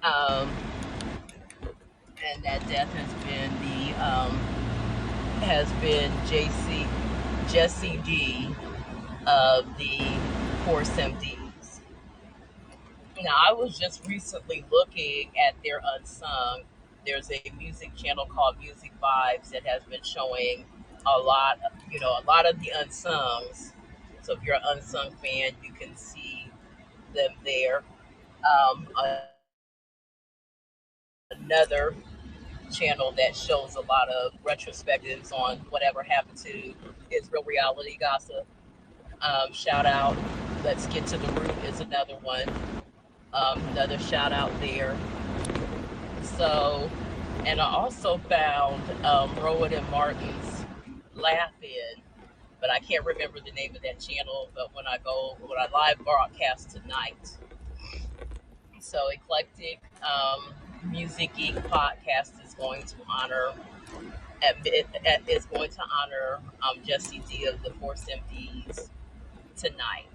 Um, and that death has been Jesse D of the Force MDs. Now, I was just recently looking at their unsung. There's a music channel called Music Vibes that has been showing a lot of the unsungs. So if you're an unsung fan, you can see them there. Another channel that shows a lot of retrospectives on whatever happened to Israel Reality Gossip. Shout out, Let's Get to the Root is another one. Another shout out there. So, and I also found Rowan and Martin's Laugh In, but I can't remember the name of that channel. But when I live broadcast tonight, so Eclectic Music Geek Podcast is going to honor is going to honor Jesse D of the Force MDs tonight.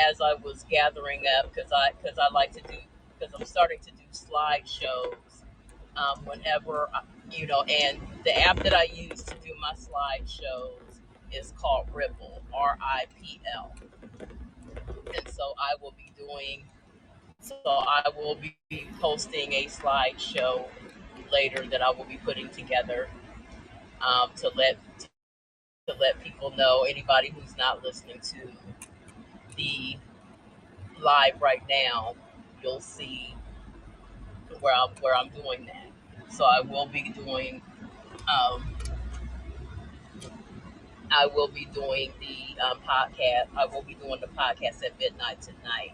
As I was gathering up, because I like to do because I'm starting to do slideshows whenever and the app that I use to do my slideshows is called Ripple, RIPL, and so I will be posting a slideshow later that I will be putting together to let people know, anybody who's not listening to the live right now, you'll see where I'm doing that. So um, I will be doing the podcast. I will be doing the podcast at midnight tonight.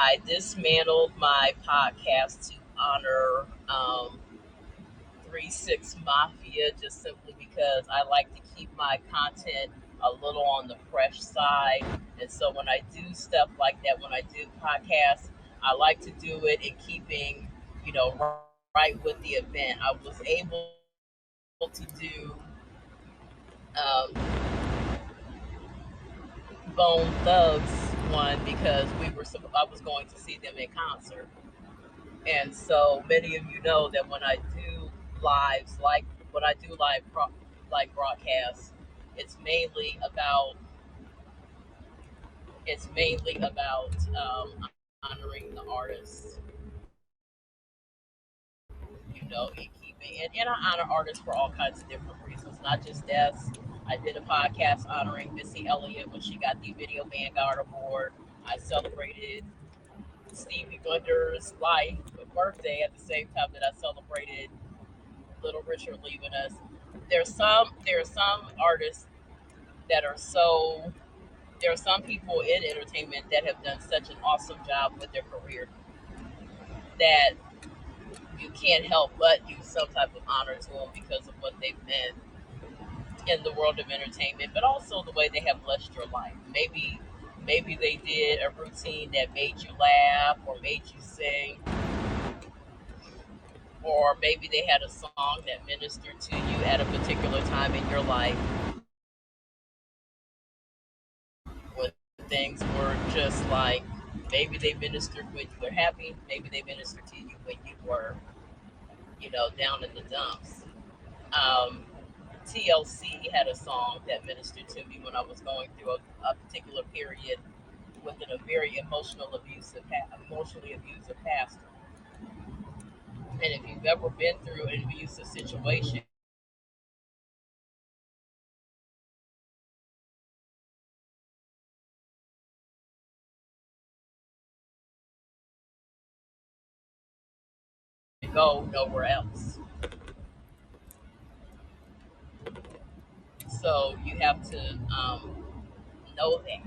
I dismantled my podcast to honor 3 6 Mafia, just simply because I like to keep my content a little on the fresh side. And so when I do stuff like that, when I do podcasts, I like to do it in keeping, right with the event. I was able to do um, Bone Thugs one because I was going to see them in concert. And so many of you know that when I do lives, like when I do like broadcasts, it's mainly about honoring the artists, and keeping and I honor artists for all kinds of different reasons, not just deaths. I did a podcast honoring Missy Elliott when she got the Video Vanguard Award. I celebrated Stevie Wonder's life birthday at the same time that I celebrated Little Richard leaving us. There are some artists that are so there are some people in entertainment that have done such an awesome job with their career that you can't help but do some type of honor to them because of what they've meant in the world of entertainment, but also the way they have blessed your life. Maybe they did a routine that made you laugh or made you sing, or maybe they had a song that ministered to you at a particular time in your life when things were just like, maybe they ministered when you were happy, maybe they ministered to you when you were, down in the dumps. Um, TLC had a song that ministered to me when I was going through a particular period within a very emotionally abusive pastor. And if you've ever been through an abusive situation, you go nowhere else. So you have to know that.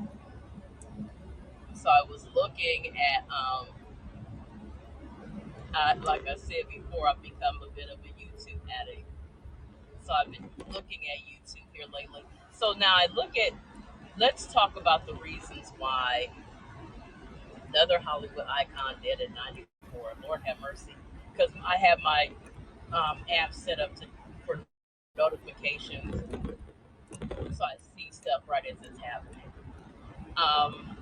So I was looking at, like I said before, I've become a bit of a YouTube addict. So I've been looking at YouTube here lately. So now let's talk about the reasons why another Hollywood icon dead at 94. Lord have mercy. Because I have my app set up for notifications, so I see stuff right as it's happening.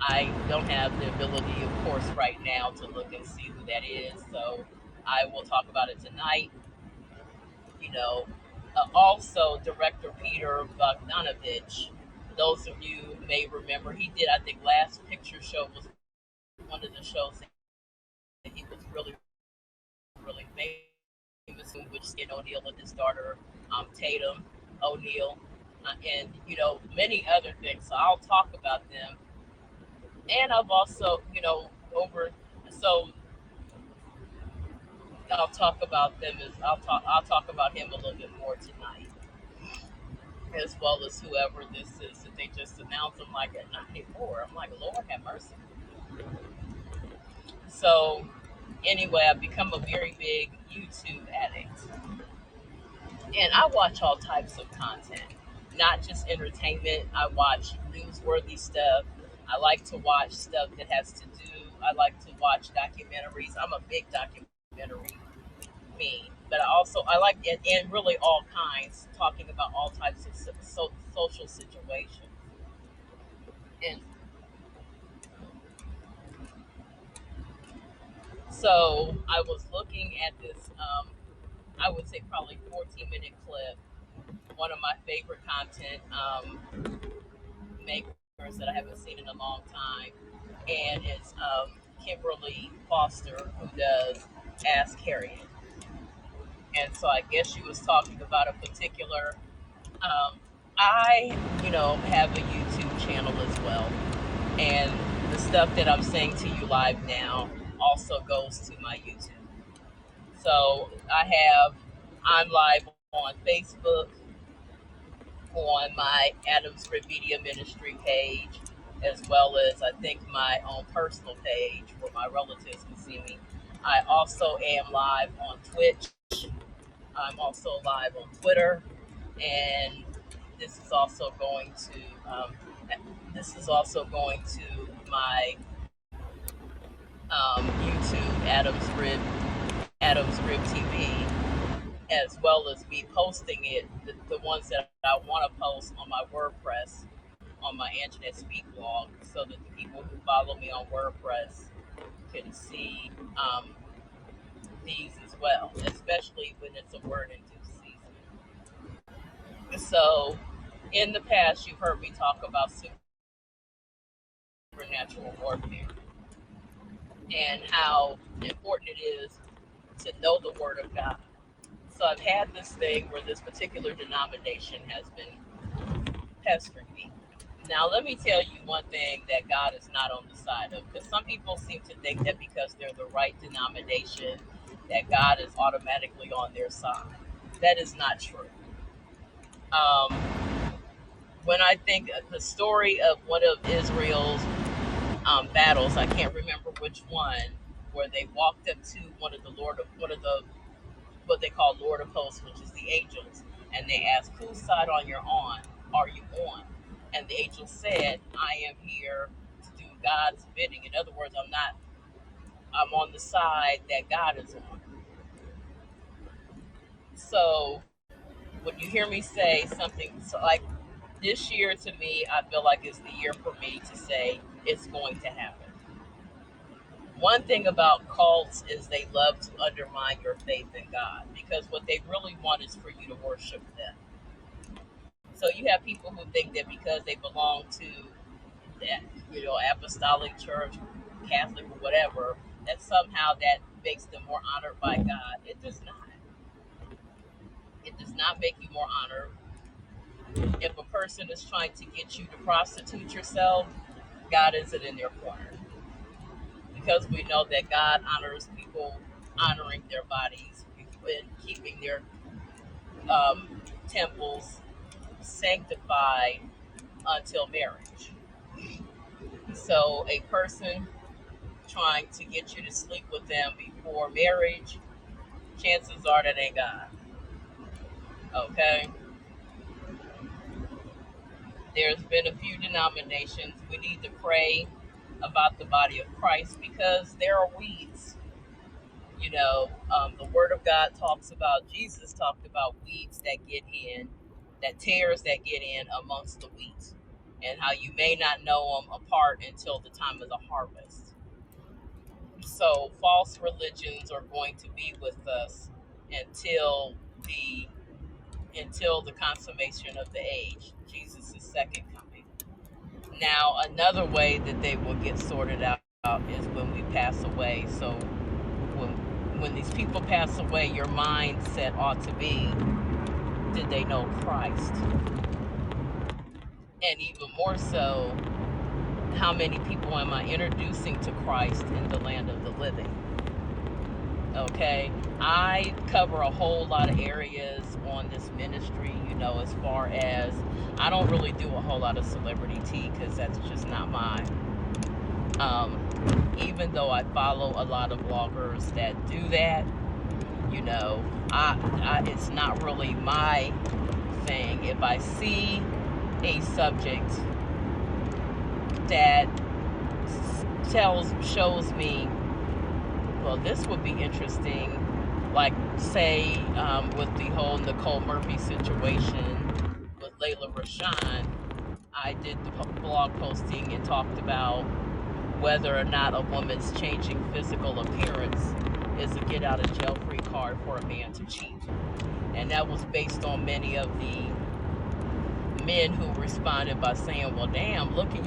I don't have the ability, of course, right now to look and see who that is. So I will talk about it tonight. You know, also director Peter Bogdanovich. Those of you may remember, he did, I think, Last Picture Show was one of the shows that he was really, really famous in, which Skin O'Neill and his daughter Tatum O'Neill, and many other things. So I'll talk about them, and I've also over so I'll talk about them as I'll talk about him a little bit more tonight, as well as whoever this is that they just announced. I'm like at 94. I'm like, Lord have mercy. So anyway, I've become a very big YouTube addict, and I watch all types of content, not just entertainment. I watch newsworthy stuff. I like to watch stuff that has to do. I like to watch documentaries. I'm a big documentary me, but I like it, and really all kinds, talking about all types of social situations. And so I was looking at this, I would say probably 14-minute clip, one of my favorite content makers that I haven't seen in a long time, and it's Kimberly Foster, who does Ask Harriet. And so I guess she was talking about a particular. I, have a YouTube channel as well, and the stuff that I'm saying to you live now also goes to my YouTube. So I'm live on Facebook, on my Adams Grid Media Ministry page, as well as I think my own personal page where my relatives can see me. I also am live on Twitch. I'm also live on Twitter, and this is also going to my YouTube Adams Grid TV, as well as me posting it, the ones that I want to post on my WordPress, on my Anjanette Speak blog, so that the people who follow me on WordPress can see these as well, especially when it's a word in due season. So, in the past, you've heard me talk about supernatural warfare and how important it is to know the Word of God. So I've had this thing where this particular denomination has been pestering me. Now, let me tell you one thing that God is not on the side of, because some people seem to think that because they're the right denomination, that God is automatically on their side. That is not true. Um, when I think of the story of one of Israel's battles, I can't remember which one, where they walked up to one of the what they call Lord of Hosts, which is the angels, and they asked, "Whose side are you on?" And the angel said, "I am here to do God's bidding." In other words, I'm on the side that God is on. So when you hear me say something so like this year, to me, I feel like it's the year for me to say it's going to happen. One thing about cults is they love to undermine your faith in God, because what they really want is for you to worship them. So you have people who think that because they belong to that, apostolic church, Catholic, or whatever, that somehow that makes them more honored by God. It does not. It does not make you more honored. If a person is trying to get you to prostitute yourself, God isn't in their corner, because we know that God honors people honoring their bodies and keeping their temples sanctified until marriage. So a person trying to get you to sleep with them before marriage, chances are that ain't God. Okay? There's been a few denominations. We need to pray about the body of Christ, because there are weeds. The Word of God talks about, Jesus talked about weeds that get in, that tares that get in amongst the wheat, and how you may not know them apart until the time of the harvest. So false religions are going to be with us until the consummation of the age, Jesus' second coming. Now, another way that they will get sorted out is when we pass away. So when these people pass away, your mindset ought to be, did they know Christ? And even more so, how many people am I introducing to Christ in the land of the living? Okay, I cover a whole lot of areas on this ministry, as far as I don't really do a whole lot of celebrity tea because that's just not mine. Even though I follow a lot of bloggers that do that, it's not really my thing. If I see a subject that shows me, well, this would be interesting, like say with the whole Nicole Murphy situation with Layla Rashawn, I did the blog posting and talked about whether or not a woman's changing physical appearance is a get out of jail free card for a man to cheat. And that was based on many of the men who responded by saying, well, damn, look at,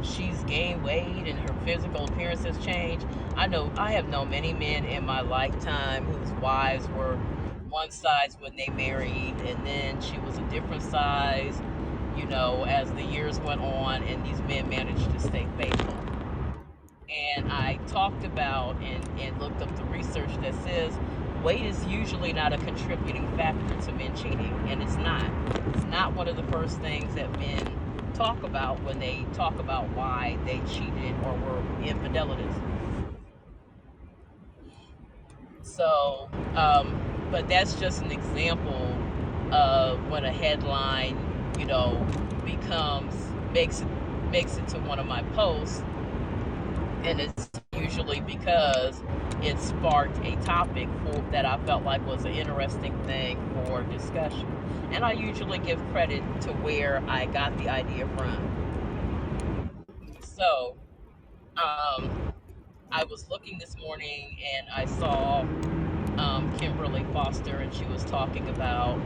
she's gained weight and her physical appearance has changed. I have known many men in my lifetime whose wives were one size when they married, and then she was a different size, as the years went on, and these men managed to stay faithful. And I talked about and looked up the research that says weight is usually not a contributing factor to men cheating, and it's not. It's not one of the first things that men talk about when they talk about why they cheated or were infidelities. So, but that's just an example of when a headline, makes it to one of my posts, and it's usually because it sparked a topic that I felt like was an interesting thing for discussion. And I usually give credit to where I got the idea from. So, I was looking this morning and I saw Kimberly Foster, and she was talking about,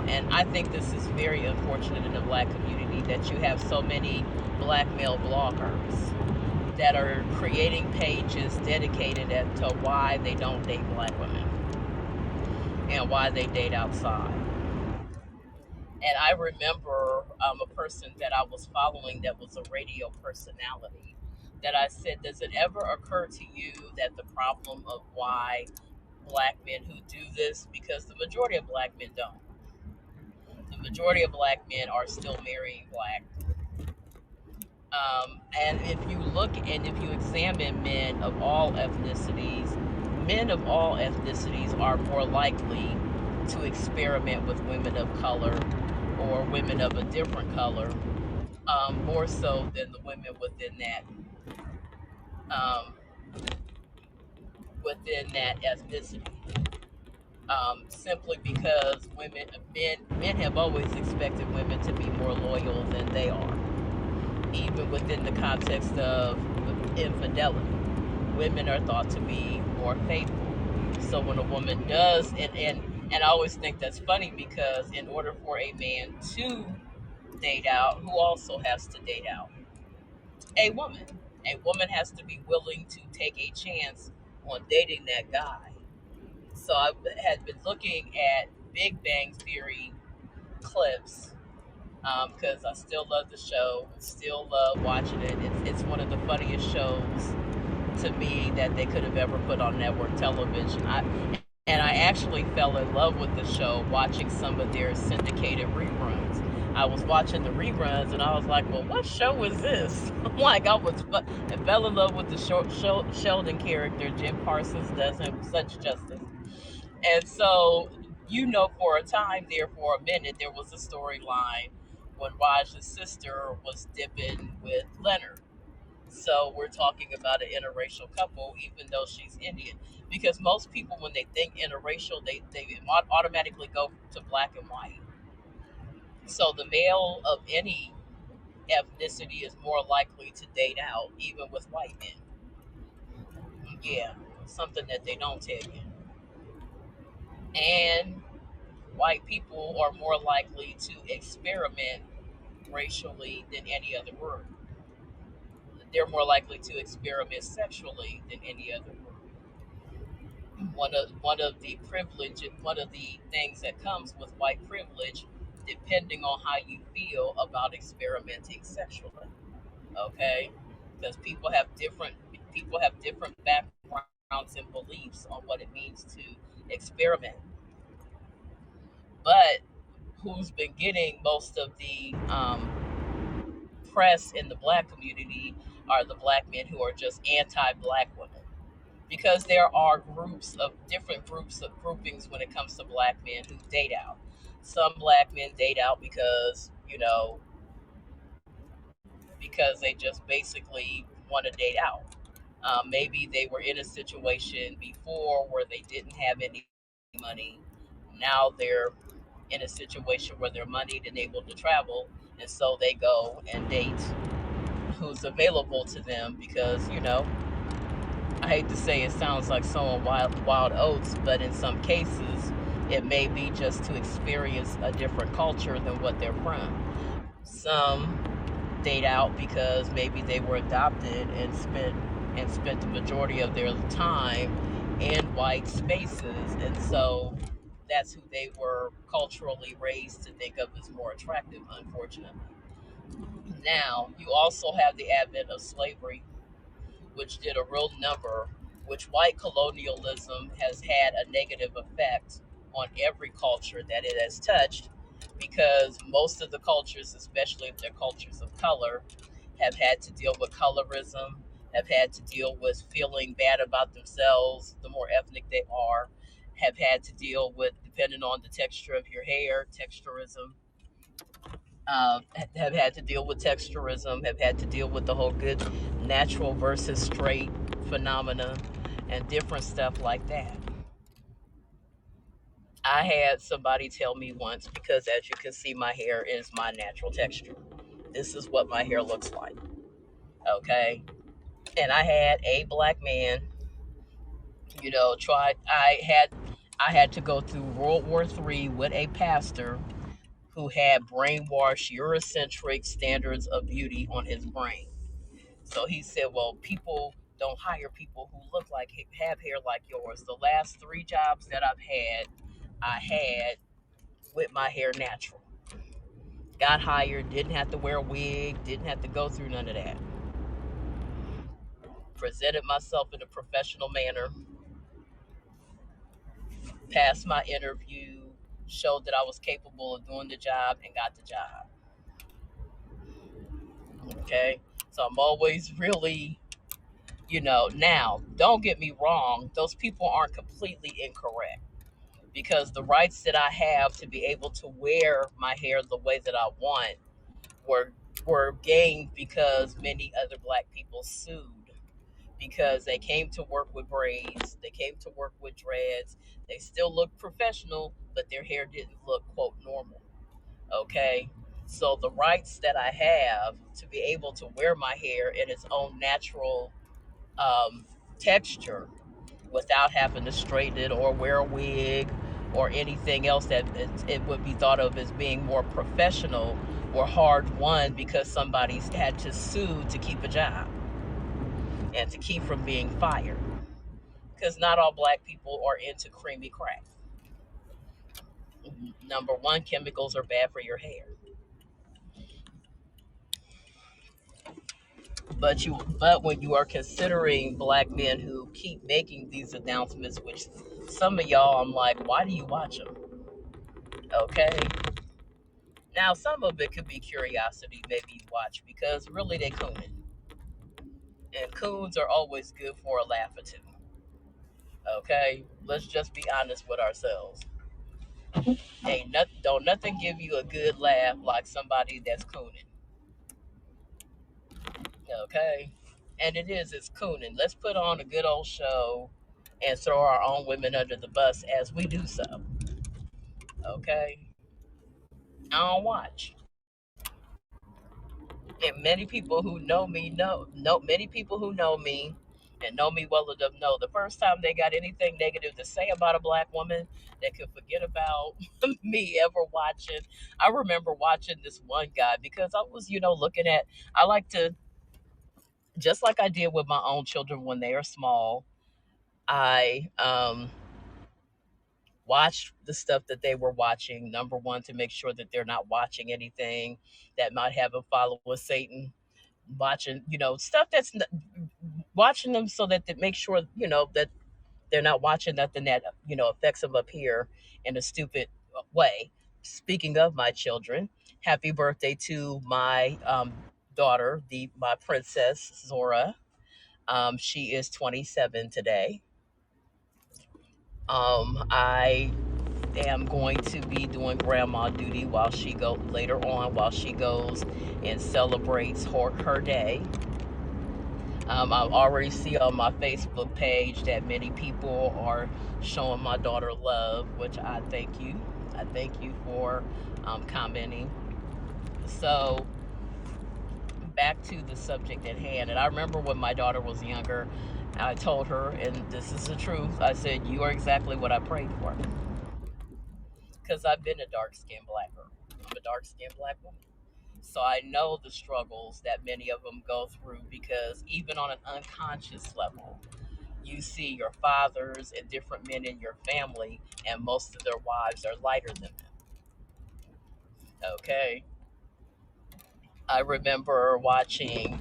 and I think this is very unfortunate in the Black community that you have so many Black male bloggers that are creating pages dedicated to why they don't date Black women and why they date outside. And I remember a person that I was following that was a radio personality that I said, does it ever occur to you that the problem of why Black men who do this, because the majority of Black men don't, the majority of Black men are still marrying Black. And if you look and if you examine men of all ethnicities are more likely to experiment with women of color or women of a different color, more so than the women um, within that ethnicity. Simply because men have always expected women to be more loyal than they are, even within the context of infidelity. Women are thought to be more faithful. So when a woman does, and I always think that's funny because in order for a man to date out, who also has to date out? A woman. A woman has to be willing to take a chance on dating that guy. So I had been looking at Big Bang Theory clips because I still love the show, still love watching it. It's one of the funniest shows to me that they could have ever put on network television. I actually fell in love with the show watching some of their syndicated reruns. I was watching the reruns and I was like, well, what show is this? Like, I fell in love with the Sheldon character. Jim Parsons does him such justice. And so, for a time there, for a minute, there was a storyline when Raj's sister was dipping with Leonard. So we're talking about an interracial couple, even though she's Indian. Because most people, when they think interracial, they automatically go to black and white. So the male of any ethnicity is more likely to date out, even with white men. Yeah, something that they don't tell you. And white people are more likely to experiment racially than any other group. They're more likely to experiment sexually than any other group. One of the things that comes with white privilege, depending on how you feel about experimenting sexually. Okay, because people have different backgrounds and beliefs on what it means to experiment. But who's been getting most of the press in the black community are the black men who are just anti-black women, because there are groups of different groups of groupings when it comes to black men who date out. Some black men date out because, because they just basically want to date out. Maybe they were in a situation before where they didn't have any money. Now they're in a situation where they're moneyed and able to travel, and so they go and date who's available to them because, I hate to say it sounds like sowing wild oats, but in some cases, it may be just to experience a different culture than what they're from. Some date out because maybe they were adopted and spent the majority of their time in white spaces, and so that's who they were culturally raised to think of as more attractive, unfortunately. Now, you also have the advent of slavery, which did a real number, which white colonialism has had a negative effect on every culture that it has touched, because most of the cultures, especially if they're cultures of color, have had to deal with colorism, have had to deal with feeling bad about themselves the more ethnic they are, have had to deal with, depending on the texture of your hair, texturism, have had to deal with texturism, have had to deal with the whole good natural versus straight phenomena and different stuff like that. I had somebody tell me once, because as you can see, my hair is my natural texture. This is what my hair looks like. Okay. And I had a black man, tried I had to go through World War III with a pastor who had brainwashed Eurocentric standards of beauty on his brain. So he said, well, people don't hire people who look like, have hair like yours. The last three jobs that I had with my hair natural. Got hired, didn't have to wear a wig, didn't have to go through none of that. Presented myself in a professional manner, passed my interview, showed that I was capable of doing the job, and got the job. Okay. So I'm always really, now, don't get me wrong, those people aren't completely incorrect, because the rights that I have to be able to wear my hair the way that I want were were gained because many other black people sued, because they came to work with braids, they came to work with dreads, they still looked professional, but their hair didn't look quote normal. Okay. So the rights that I have to be able to wear my hair in its own natural um, texture without having to straighten it or wear a wig or anything else that it would be thought of as being more professional were hard won, because somebody's had to sue to keep a job and to keep from being fired. Because not all black people are into creamy crack. Number one, chemicals are bad for your hair. But when you are considering black men who keep making these announcements, which some of y'all, I'm like, why do you watch them? Okay. Now, some of it could be curiosity, maybe you watch because really they cooning. And coons are always good for a laugh or two. Okay? Let's just be honest with ourselves. Don't nothing give you a good laugh like somebody that's cooning. Okay? And it's cooning. Let's put on a good old show and throw our own women under the bus as we do so. Okay? I don't watch. And many people who know me know many people who know me and know me well enough know the first time they got anything negative to say about a black woman, they could forget about me ever watching. I remember watching this one guy because I was, looking at, I like to, just like I did with my own children when they are small, I watched the stuff that they were watching. Number one, to make sure that they're not watching anything that might have a follow with Satan. Watching, stuff watching them so that they make sure, that they're not watching nothing that, affects them up here in a stupid way. Speaking of my children, happy birthday to my daughter, my princess Zora. She is 27 today. I am going to be doing grandma duty while she go later on while she goes and celebrates her day. I already see on my Facebook page that many people are showing my daughter love, which I thank you. I thank you for commenting. So back to the subject at hand. And I remember when my daughter was younger, I told her, and this is the truth, I said, you are exactly what I prayed for. Because I've been a dark-skinned black girl. I'm a dark-skinned black woman. So I know the struggles that many of them go through, because even on an unconscious level, you see your fathers and different men in your family, and most of their wives are lighter than them. Okay. I remember watching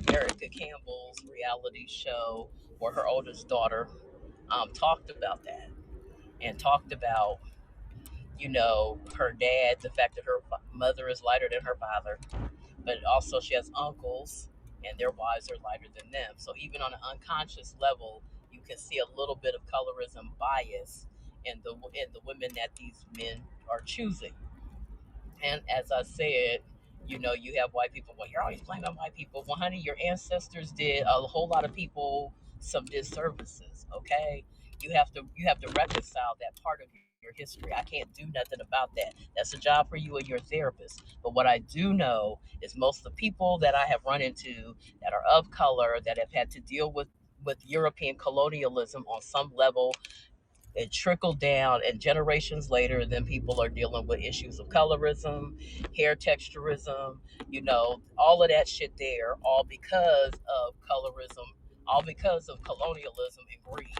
Erica Campbell's reality show where her oldest daughter talked about that, and talked about, her dad, the fact that her mother is lighter than her father, but also she has uncles and their wives are lighter than them. So even on an unconscious level, you can see a little bit of colorism bias in the women that these men are choosing. And as I said, you have white people. Well, you're always blaming white people. Well, honey, your ancestors did a whole lot of people some disservices. Okay, you have to reconcile that part of your history. I can't do nothing about that. That's a job for you and your therapist. But what I do know is most of the people that I have run into that are of color, that have had to deal with European colonialism on some level, it trickled down, and generations later, then people are dealing with issues of colorism, hair texturism, all of that shit there, all because of colorism, all because of colonialism and greed.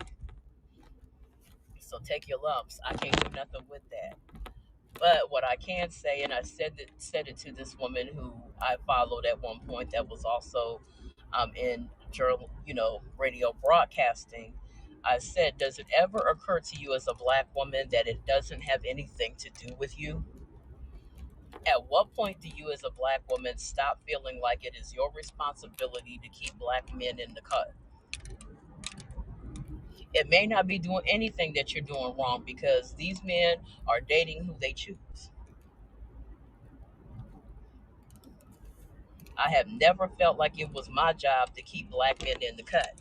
So take your lumps. I can't do nothing with that. But what I can say, and I said it to this woman who I followed at one point, that was also in journal, radio broadcasting. I said, does it ever occur to you as a black woman that it doesn't have anything to do with you? At what point do you, as a black woman, stop feeling like it is your responsibility to keep black men in the cut? It may not be doing anything that you're doing wrong, because these men are dating who they choose. I have never felt like it was my job to keep black men in the cut.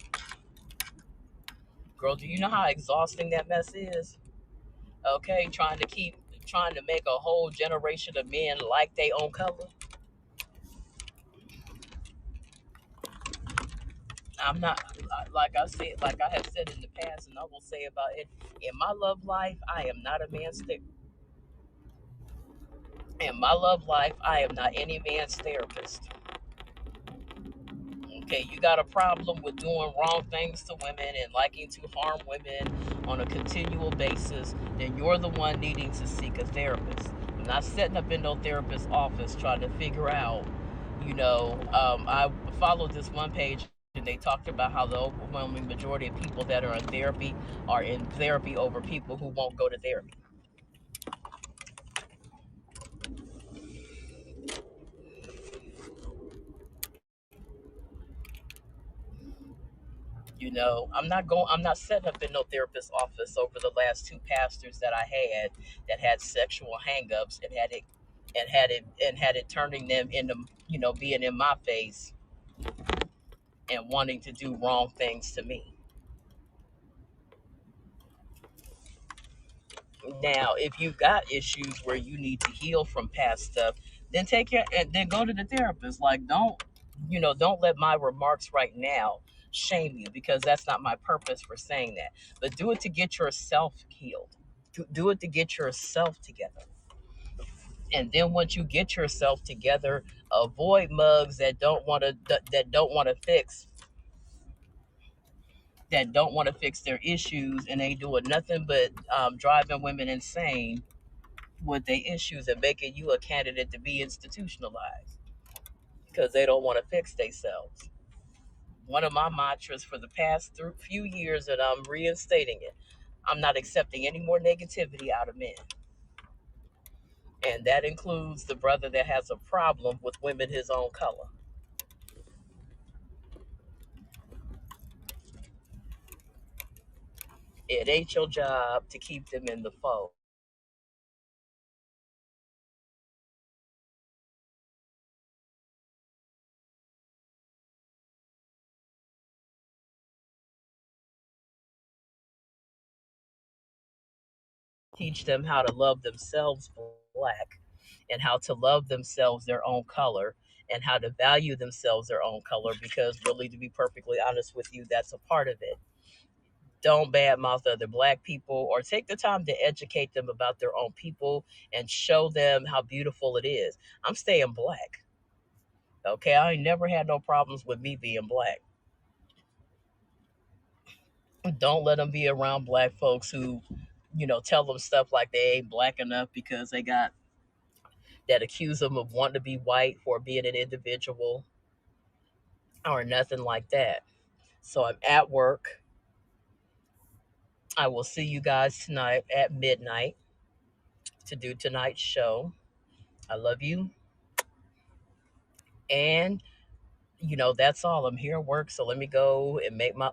Girl, do you know how exhausting that mess is? Okay, trying to make a whole generation of men like their own color. I'm not, like I have said in the past, and I will say about it in my love life. I am not a man's in my love life. I am not any man's therapist. Okay, you got a problem with doing wrong things to women and liking to harm women on a continual basis, then you're the one needing to seek a therapist. I'm not setting up in no therapist's office trying to figure out, I followed this one page, and they talked about how the overwhelming majority of people that are in therapy over people who won't go to therapy. I'm not setting up in no therapist's office over the last two pastors that I had that had sexual hangups, and had it turning them into, being in my face and wanting to do wrong things to me. Now, if you've got issues where you need to heal from past stuff, then take care and then go to the therapist. Like, don't let my remarks right now shame you, because that's not my purpose for saying that. But do it to get yourself healed. Do it to get yourself together. And then once you get yourself together, avoid mugs that don't want to fix their issues, and ain't doing nothing but driving women insane with their issues and making you a candidate to be institutionalized because they don't want to fix themselves. One of my mantras for the past few years, and I'm reinstating it: I'm not accepting any more negativity out of men. And that includes the brother that has a problem with women his own color. It ain't your job to keep them in the fold. Teach them how to love themselves black, and how to love themselves their own color, and how to value themselves their own color, because really, to be perfectly honest with you, that's a part of it. Don't badmouth other black people, or take the time to educate them about their own people and show them how beautiful it is. I'm staying black. Okay, I ain't never had no problems with me being black. Don't let them be around black folks who, tell them stuff like they ain't black enough because they got that accuse them of wanting to be white for being an individual or nothing like that. So I'm at work. I will see you guys tonight at midnight to do tonight's show. I love you. And that's all. I'm here at work, so let me go and make my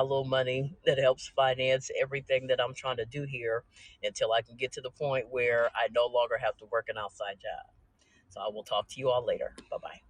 little money that helps finance everything that I'm trying to do here until I can get to the point where I no longer have to work an outside job. So I will talk to you all later. Bye bye.